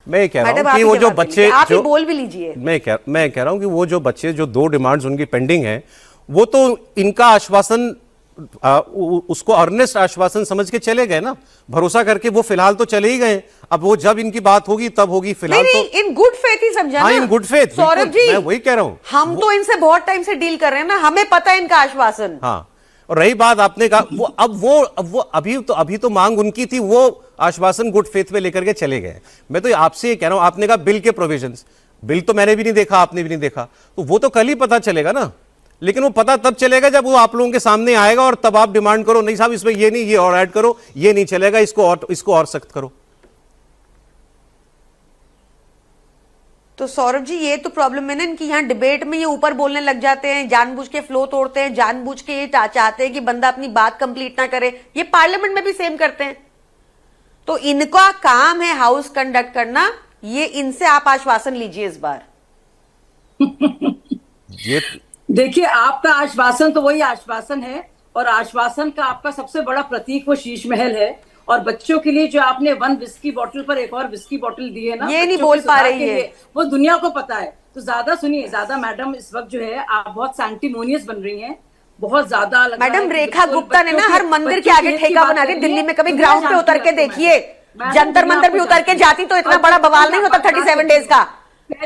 मैं कह रहा हूँ कि वो जो बच्चे आप ही बोल भी लीजिए। मैं कह रहा हूँ कि वो जो बच्चे जो 2 डिमांड्स उनकी पेंडिंग है, वो तो इनका आश्वासन उसको अर्नेस्ट आश्वासन समझ के चले गए ना, भरोसा करके वो फिलहाल तो चले ही गए। अब वो जब इनकी बात होगी तब होगी, फिलहाल तो इन गुड फेथ ही समझा हाँ, ना। In good faith Saurabh ji, मैं वही कह रहा हूँ, हम तो इनसे बहुत टाइम से डील कर रहे हैं ना, हमें पता है इनका आश्वासन। हाँ। और रही बात आपने कहा वो अभी तो मांग उनकी थी, वो आश्वासन गुड फेथ में लेकर के चले गए। मैं तो आपसे ये कह रहा हूं, आपने कहा बिल के प्रोविजंस, बिल तो मैंने भी नहीं देखा, आपने भी नहीं देखा, तो वो तो कल ही पता चलेगा ना। लेकिन वो पता तब चलेगा जब वो आप लोगों के सामने आएगा और तब आप डिमांड करो, नहीं साहब इसमें ये नहीं, ये और ऐड करो, ये नहीं चलेगा, इसको और सख्त करो। तो सौरभ जी, ये तो प्रॉब्लम है ना इनकी, यहाँ डिबेट में ये ऊपर बोलने लग जाते हैं, जानबूझ के फ्लो तोड़ते हैं, जानबूझ के ये चाहते हैं कि बंदा अपनी बात कंप्लीट ना करे। ये पार्लियामेंट में भी सेम करते हैं। तो इनका काम है हाउस कंडक्ट करना, ये इनसे आप आश्वासन लीजिए इस बार। ये देखिए, आपका आश्वासन तो वही आश्वासन है, और आश्वासन का आपका सबसे बड़ा प्रतीक वो शीश महल है। और बच्चों के लिए जो आपने 1 विस्की बॉटल पर एक और विस्की बॉटल दी है ना, ये नहीं बोल पा रही है, वो दुनिया को पता है। तो ज्यादा सुनिए, ज्यादा मैडम इस वक्त जो है आप बहुत सैंक्टिमोनियस बन रही हैं, बहुत ज्यादा। मैडम रेखा गुप्ता ने ना हर मंदिर के आगे ठेका बना दिया दिल्ली में। कभी ग्राउंड पे उतर के देखिए, जंतर मंतर भी उतर के जाती तो इतना बड़ा बवाल नहीं होता 37 डेज का।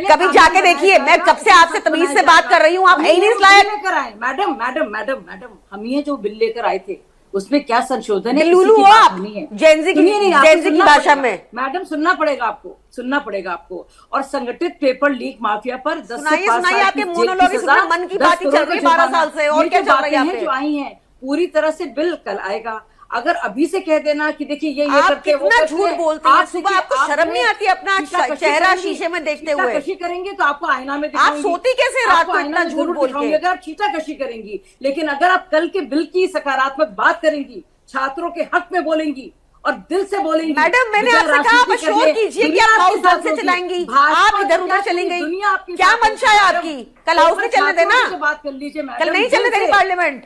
कभी जाके देखिए, मैं कब से आपसे तमीज से बात कर रही हूँ, आप नहीं लायक। लेकर आए मैडम, मैडम मैडम मैडम हम ये जो बिल लेकर आए थे उसमें क्या संशोधन है? लुलू हो आप, जेंजी की भाषा में। मैडम सुनना पड़ेगा आपको, सुनना पड़ेगा आपको। और संगठित पेपर लीक माफिया पर 10 से 5 साल आपके मोनोलॉग सुना, मन की बात ही चल रही है 12 साल से, और क्या चल रही है? जो आई हैं पूरी तरह से बिल कल आएगा। अगर अभी से कह देना कि देखिए ये करके वो करके, झूठ बोलते हैं सुबह, आपको शर्म नहीं आती अपना चेहरा शीशे में देखते हुए? कशी करेंगे तो आपको आईना में आप सोती कैसे रात को इतना झूठ बोल के? अगर आप छींटाकशी करेंगी, लेकिन अगर आप कल के बिल की सकारात्मक बात करेंगी, छात्रों के हक में बोलेंगी और दिल से बोलेंगी। मैडम, मैंने आपसे कहा आप शोर कीजिए कि आप हाउस ढंग से चलाएंगी, आप इधर उधर चलेंगी। क्या मंशा है आपकी? कल हाउस में चलने देना, बात कर लीजिए। कल नहीं चलने देनी पार्लियामेंट।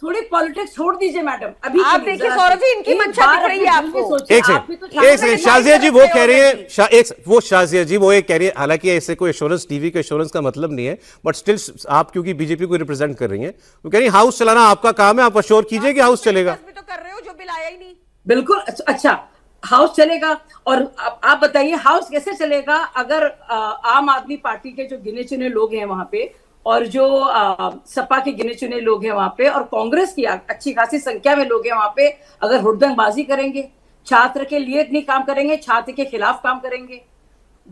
थोड़ी पॉलिटिक्स छोड़ दीजिए मैडम। अभी आप देखिए सौरभ जी, इनकी मंशा दिख रही है आपको। एक सेकंड, शाजिया जी वो कह रही है, वो शाजिया जी वो ये कह रही है, हालांकि ऐसे कोई एश्योरेंस, टीवी के एश्योरेंस का मतलब नहीं है, बट स्टिल आप क्योंकि बीजेपी को रिप्रेजेंट कर रही हैं, वो कह रही है हाउस चलाना आपका काम है, आप अश्योर कीजिए कि हाउस चलेगा। तो कर रहे हो जो बिल आया ही नहीं। बिल्कुल। अच्छा, हाउस चलेगा। और आप बताइए हाउस कैसे चलेगा अगर आम आदमी पार्टी के जो गिने चुने लोग हैं वहां पे, और जो सपा के गिने चुने लोग हैं वहां पे, और कांग्रेस की अच्छी खासी संख्या में लोग हैं वहां पे, अगर हुड़दंगबाजी करेंगे, छात्र के लिए नहीं काम करेंगे, छात्र के खिलाफ काम करेंगे,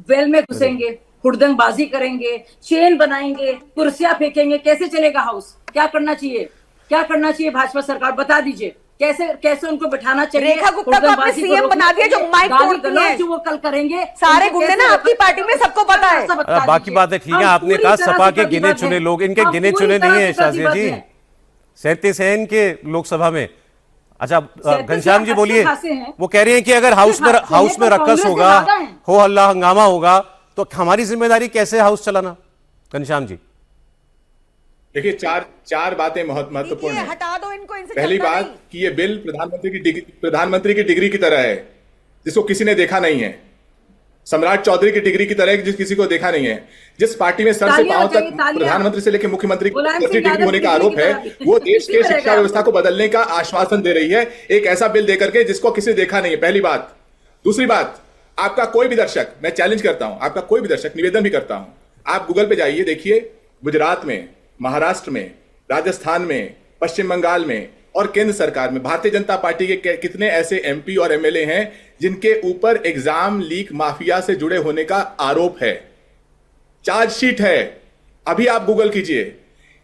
वेल में घुसेंगे, हुड़दंगबाजी करेंगे, चेन बनाएंगे, कुर्सियां फेंकेंगे, कैसे चलेगा हाउस? क्या करना चाहिए, क्या करना चाहिए भाजपा सरकार? बता दीजिए कैसे उनको बिठाना चाहिए? रेखा गुप्ता को आपने सीएम बना दिया जो माइक तोड़ती है, जो वो कल करेंगे। सारे गुंडे ना आपकी पार्टी में, सबको पता है। बाकी बात है, ठीक है, आपने कहा सपा के गिने चुने लोग, इनके गिने चुने नहीं है शाजिया जी, 37 हैं इनके लोकसभा में। अच्छा, घनश्याम जी बोलिए। वो कह रही हैं कि अगर हाउस में रक्कस होगा, हो हल्ला हंगामा होगा, तो हमारी जिम्मेदारी कैसे हाउस चलाना? घनश्याम जी देखिए, चार बातें महत्वपूर्ण है। हटा दो इनको, इनसे पहली बात कि ये बिल प्रधानमंत्री की डिग्री की तरह है, जिसको किसी ने देखा नहीं है। सम्राट चौधरी की डिग्री की तरह है, जिस किसी को देखा नहीं है। जिस पार्टी में सर से पांव तक प्रधानमंत्री से लेकर मुख्यमंत्री डिग्री होने का आरोप है, वो देश के शिक्षा व्यवस्था को बदलने का आश्वासन दे रही है एक ऐसा बिल देकर के जिसको किसी ने देखा नहीं है। पहली बात। दूसरी बात, आपका कोई भी दर्शक, मैं चैलेंज करता हूं, आपका कोई भी दर्शक, निवेदन भी करता हूं, आप गूगल पे जाइए, देखिए गुजरात में, महाराष्ट्र में, राजस्थान में, पश्चिम बंगाल में और केंद्र सरकार में भारतीय जनता पार्टी के कितने ऐसे एमपी और एमएलए हैं जिनके ऊपर एग्जाम लीक माफिया से जुड़े होने का आरोप है, चार्जशीट है। अभी आप गूगल कीजिए,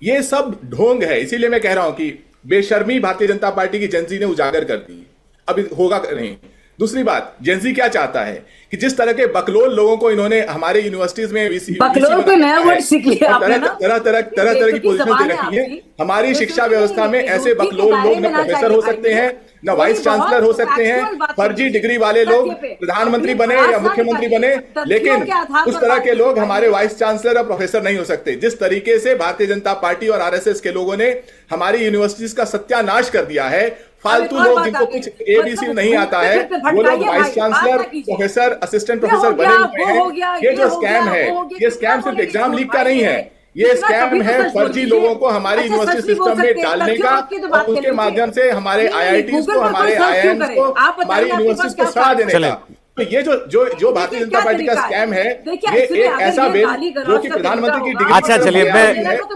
ये सब ढोंग है। इसीलिए मैं कह रहा हूं कि बेशर्मी भारतीय जनता पार्टी की जेंजी ने उजागर कर दी, अभी होगा नहीं। दूसरी बात, जेंजी क्या चाहता है कि जिस तरह के बकलोल लोगों को इन्होंने हमारे यूनिवर्सिटीज में बकलोल को नया वर्ड सीख लिया आपने ना, तरह की पोजीशन दे रखी है। हमारी शिक्षा व्यवस्था में ऐसे बकलोल लोग न प्रोफेसर हो सकते हैं, न वाइस चांसलर हो सकते हैं। फर्जी डिग्री वाले लोग प्रधानमंत्री बने या मुख्यमंत्री बने, लेकिन उस तरह के लोग हमारे वाइस चांसलर और प्रोफेसर नहीं हो सकते। जिस तरीके से भारतीय जनता पार्टी और आरएसएस के लोगों ने हमारी यूनिवर्सिटीज का सत्यानाश कर दिया है, फालतू अब एक और लोग बात जिनको आ गई। कुछ एबीसी नहीं आता है, फिर वो लोग भटकाइए वाइस भाई, चांसलर, बात ना कीजिए। प्रोफेसर, असिस्टेंट ये प्रोफेसर हो बने गया, हुए वो हैं। हो गया, ये जो हो स्कैम गया, है, वो हो गया, ये कितना स्कैम सिर्फ बोलेंगे एग्जाम झूठ लीक का भाई नहीं ये? है, ये इतना स्कैम कभी तो है सच बोल फर्जी दीजिए। लोगों को हमारी अच्छा, यूनिवर्सिटी सच नहीं बोल सिस्टम में सकते, डालने तथ्यों का, तक की तो और बात कर उसके लीजिए। माध्यम से हमारे नहीं, नहीं, आईआईटीज गूगल को, पर हमारे कोई सर्च क्यों आईआईएम्स करे? को, आप बताइए, हमारी आपके पास यूनिवर्सिटीज को क्या सड़ा फैक्ट देने चलें। का। तो ये जो भारतीय देखिए जनता क्या पार्टी का तरीका स्कैम है, देखिए ये इसमें एक अगर ऐसा ये बिल गाली जो गलौज कि का तरीका प्रधानमंत्री की होगा, डिग्री की अच्छा, तरफ चलिए, ले मैं- आई है, तो